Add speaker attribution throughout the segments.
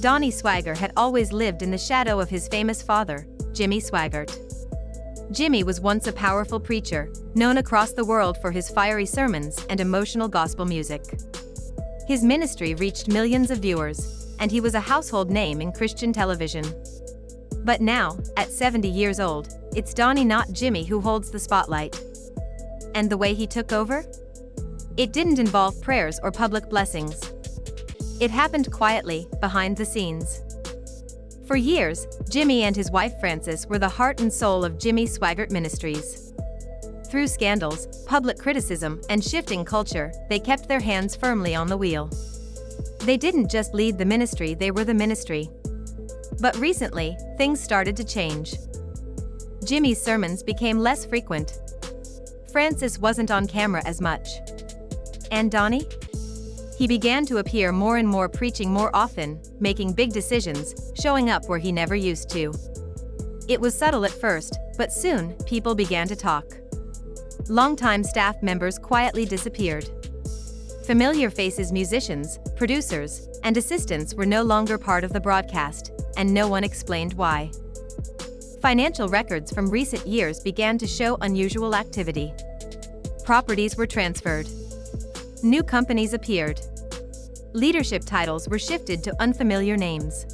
Speaker 1: Donnie Swaggart had always lived in the shadow of his famous father, Jimmy Swaggart. Jimmy was once a powerful preacher, known across the world for his fiery sermons and emotional gospel music. His ministry reached millions of viewers, and he was a household name in Christian television. But now, at 70 years old, it's Donnie, not Jimmy, who holds the spotlight. And the way he took over? It didn't involve prayers or public blessings. It happened quietly, behind the scenes. For years, Jimmy and his wife Frances were the heart and soul of Jimmy Swaggart Ministries. Through scandals, public criticism, and shifting culture, they kept their hands firmly on the wheel. They didn't just lead the ministry, they were the ministry. But recently, things started to change. Jimmy's sermons became less frequent. Frances wasn't on camera as much. And Donnie? He began to appear more and more, preaching more often, making big decisions, showing up where he never used to. It was subtle at first, but soon, people began to talk. Longtime staff members quietly disappeared. Familiar faces, musicians, producers, and assistants were no longer part of the broadcast, and no one explained why. Financial records from recent years began to show unusual activity. Properties were transferred. New companies appeared. Leadership titles were shifted to unfamiliar names.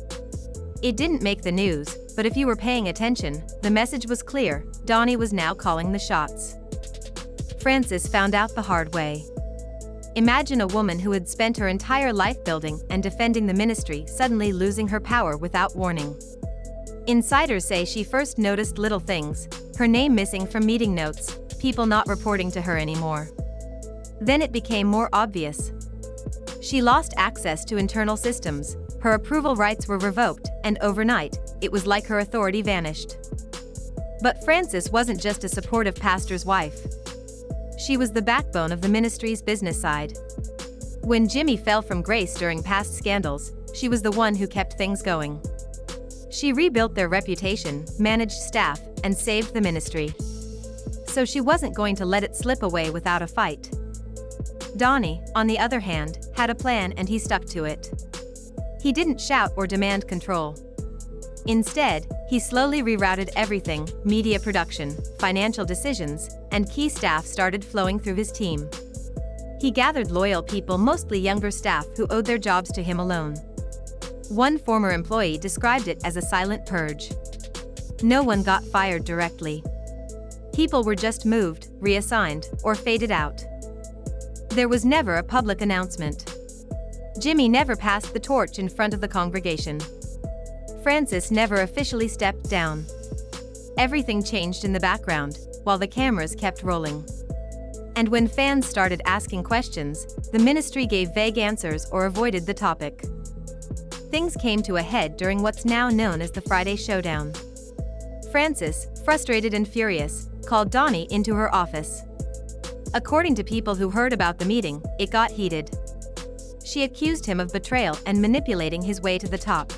Speaker 1: It didn't make the news, but if you were paying attention, the message was clear: Donnie was now calling the shots. Frances found out the hard way. Imagine a woman who had spent her entire life building and defending the ministry suddenly losing her power without warning. Insiders say she first noticed little things: her name missing from meeting notes, people not reporting to her anymore. Then it became more obvious. She lost access to internal systems, her approval rights were revoked, and overnight, it was like her authority vanished. But Frances wasn't just a supportive pastor's wife. She was the backbone of the ministry's business side. When Jimmy fell from grace during past scandals, she was the one who kept things going. She rebuilt their reputation, managed staff, and saved the ministry. So she wasn't going to let it slip away without a fight. Donnie, on the other hand, had a plan, and he stuck to it. He didn't shout or demand control. Instead, he slowly rerouted everything: media production, financial decisions, and key staff started flowing through his team. He gathered loyal people, mostly younger staff who owed their jobs to him alone. One former employee described it as a silent purge. No one got fired directly. People were just moved, reassigned, or faded out. There was never a public announcement. Jimmy never passed the torch in front of the congregation. Frances never officially stepped down. Everything changed in the background, while the cameras kept rolling. And when fans started asking questions, the ministry gave vague answers or avoided the topic. Things came to a head during what's now known as the Friday Showdown. Frances, frustrated and furious, called Donnie into her office. According to people who heard about the meeting, it got heated. She accused him of betrayal and manipulating his way to the top.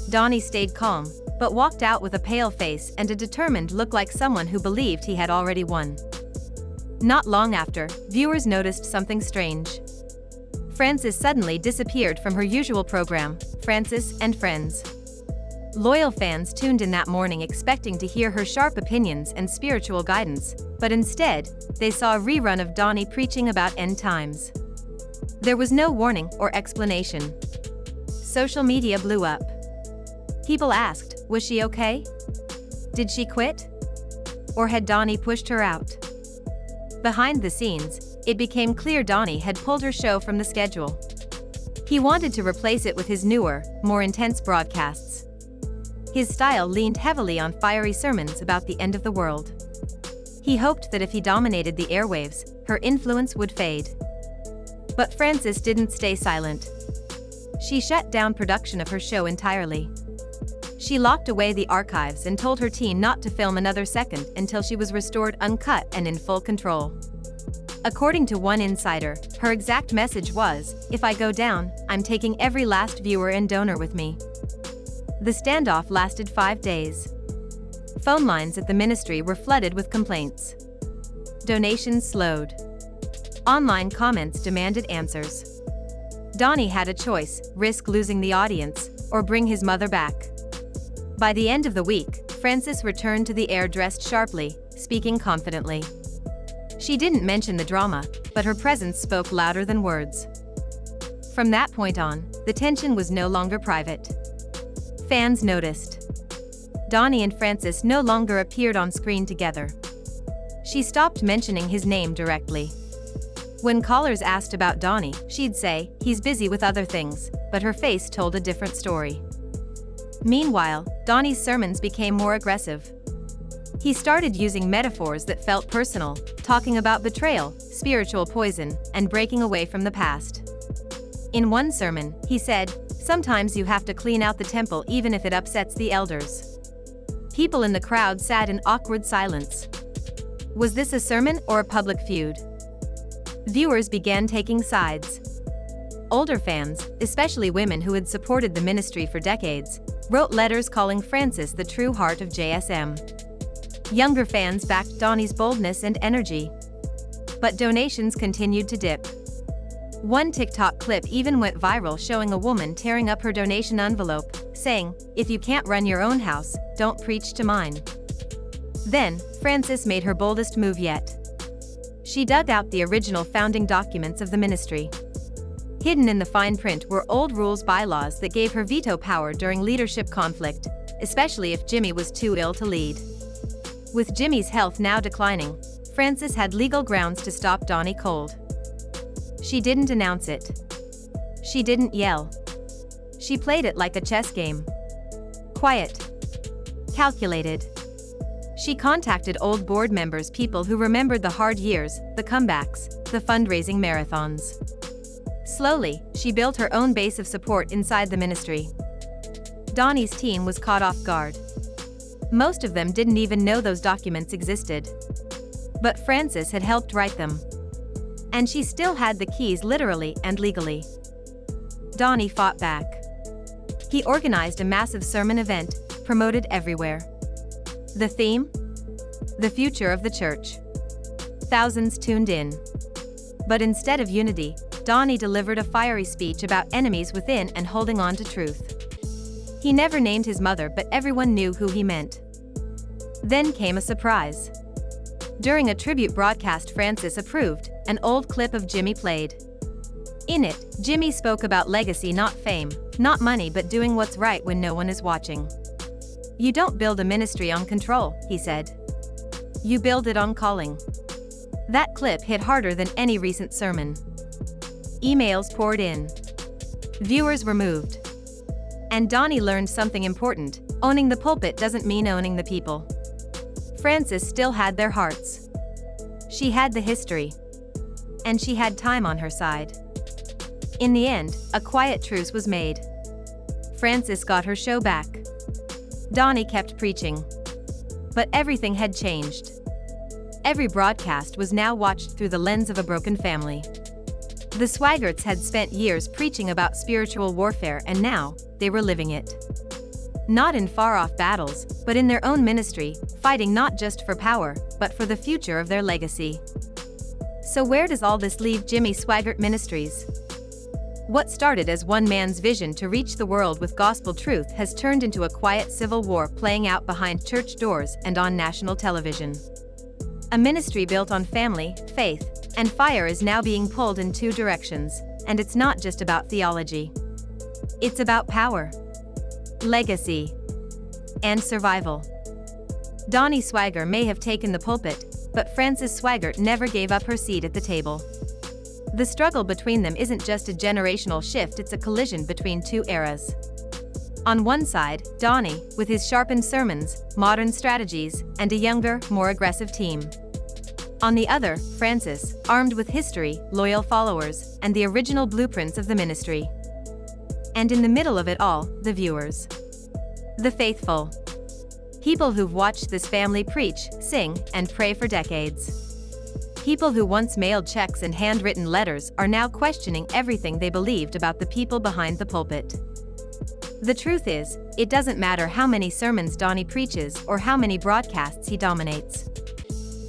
Speaker 1: Donnie stayed calm, but walked out with a pale face and a determined look, like someone who believed he had already won. Not long after, viewers noticed something strange. Frances suddenly disappeared from her usual program, Frances and Friends. Loyal fans tuned in that morning expecting to hear her sharp opinions and spiritual guidance, but instead, they saw a rerun of Donnie preaching about end times. There was no warning or explanation. Social media blew up. People asked, was she okay? Did she quit? Or had Donnie pushed her out? Behind the scenes, it became clear Donnie had pulled her show from the schedule. He wanted to replace it with his newer, more intense broadcasts. His style leaned heavily on fiery sermons about the end of the world. He hoped that if he dominated the airwaves, her influence would fade. But Frances didn't stay silent. She shut down production of her show entirely. She locked away the archives and told her team not to film another second until she was restored uncut and in full control. According to one insider, her exact message was, "If I go down, I'm taking every last viewer and donor with me." The standoff lasted 5 days. Phone lines at the ministry were flooded with complaints. Donations slowed. Online comments demanded answers. Donnie had a choice: risk losing the audience, or bring his mother back. By the end of the week, Frances returned to the air dressed sharply, speaking confidently. She didn't mention the drama, but her presence spoke louder than words. From that point on, the tension was no longer private. Fans noticed. Donnie and Frances no longer appeared on screen together. She stopped mentioning his name directly. When callers asked about Donnie, she'd say, "He's busy with other things," but her face told a different story. Meanwhile, Donnie's sermons became more aggressive. He started using metaphors that felt personal, talking about betrayal, spiritual poison, and breaking away from the past. In one sermon, he said, "Sometimes you have to clean out the temple even if it upsets the elders." People in the crowd sat in awkward silence. Was this a sermon or a public feud? Viewers began taking sides. Older fans, especially women who had supported the ministry for decades, wrote letters calling Frances the true heart of JSM. Younger fans backed Donnie's boldness and energy. But donations continued to dip. One TikTok clip even went viral showing a woman tearing up her donation envelope, saying, "If you can't run your own house, don't preach to mine." Then, Frances made her boldest move yet. She dug out the original founding documents of the ministry. Hidden in the fine print were old rules bylaws that gave her veto power during leadership conflict, especially if Jimmy was too ill to lead. With Jimmy's health now declining, Frances had legal grounds to stop Donnie cold. She didn't announce it. She didn't yell. She played it like a chess game. Quiet. Calculated. She contacted old board members, people who remembered the hard years, the comebacks, the fundraising marathons. Slowly, she built her own base of support inside the ministry. Donnie's team was caught off guard. Most of them didn't even know those documents existed. But Frances had helped write them. And she still had the keys literally and legally. Donnie fought back. He organized a massive sermon event, promoted everywhere. The theme? The future of the church. Thousands tuned in. But instead of unity, Donnie delivered a fiery speech about enemies within and holding on to truth. He never named his mother, but everyone knew who he meant. Then came a surprise. During a tribute broadcast Frances approved, an old clip of Jimmy played. In it, Jimmy spoke about legacy, not fame, not money, but doing what's right when no one is watching. "You don't build a ministry on control," he said. "You build it on calling." That clip hit harder than any recent sermon. Emails poured in. Viewers were moved. And Donnie learned something important: owning the pulpit doesn't mean owning the people. Frances still had their hearts. She had the history. And she had time on her side. In the end, a quiet truce was made. Frances got her show back. Donnie kept preaching. But everything had changed. Every broadcast was now watched through the lens of a broken family. The Swaggarts had spent years preaching about spiritual warfare, and now, they were living it. Not in far-off battles, but in their own ministry, fighting not just for power, but for the future of their legacy. So where does all this leave Jimmy Swaggart Ministries? What started as one man's vision to reach the world with gospel truth has turned into a quiet civil war playing out behind church doors and on national television. A ministry built on family, faith, and fire is now being pulled in two directions, and it's not just about theology. It's about power, legacy, and survival. Donnie Swaggart may have taken the pulpit, but Frances Swaggart never gave up her seat at the table. The struggle between them isn't just a generational shift, it's a collision between two eras. On one side, Donnie, with his sharpened sermons, modern strategies, and a younger, more aggressive team. On the other, Frances, armed with history, loyal followers, and the original blueprints of the ministry. And in the middle of it all, the viewers. The faithful. People who've watched this family preach, sing, and pray for decades. People who once mailed checks and handwritten letters are now questioning everything they believed about the people behind the pulpit. The truth is, it doesn't matter how many sermons Donnie preaches or how many broadcasts he dominates.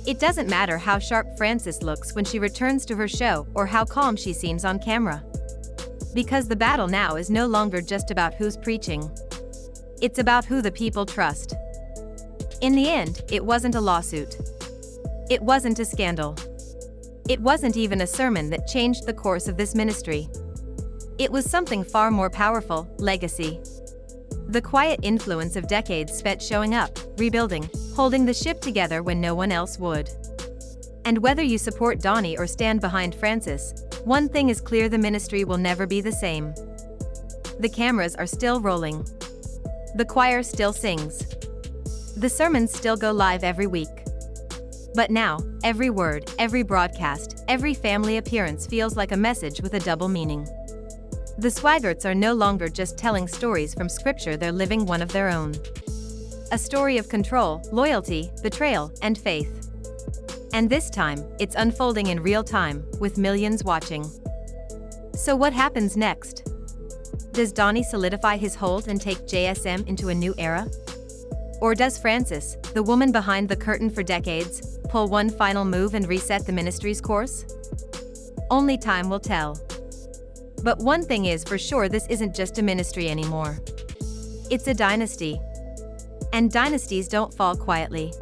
Speaker 1: It doesn't matter how sharp Frances looks when she returns to her show or how calm she seems on camera. Because the battle now is no longer just about who's preaching. It's about who the people trust. In the end, it wasn't a lawsuit. It wasn't a scandal. It wasn't even a sermon that changed the course of this ministry. It was something far more powerful: legacy. The quiet influence of decades spent showing up, rebuilding, holding the ship together when no one else would. And whether you support Donnie or stand behind Francis, one thing is clear: the ministry will never be the same. The cameras are still rolling. The choir still sings. The sermons still go live every week. But now, every word, every broadcast, every family appearance feels like a message with a double meaning. The Swaggarts are no longer just telling stories from scripture, they're living one of their own. A story of control, loyalty, betrayal, and faith. And this time, it's unfolding in real time, with millions watching. So what happens next? Does Donnie solidify his hold and take JSM into a new era? Or does Francis, the woman behind the curtain for decades, pull one final move and reset the ministry's course? Only time will tell. But one thing is for sure: this isn't just a ministry anymore. It's a dynasty. And dynasties don't fall quietly.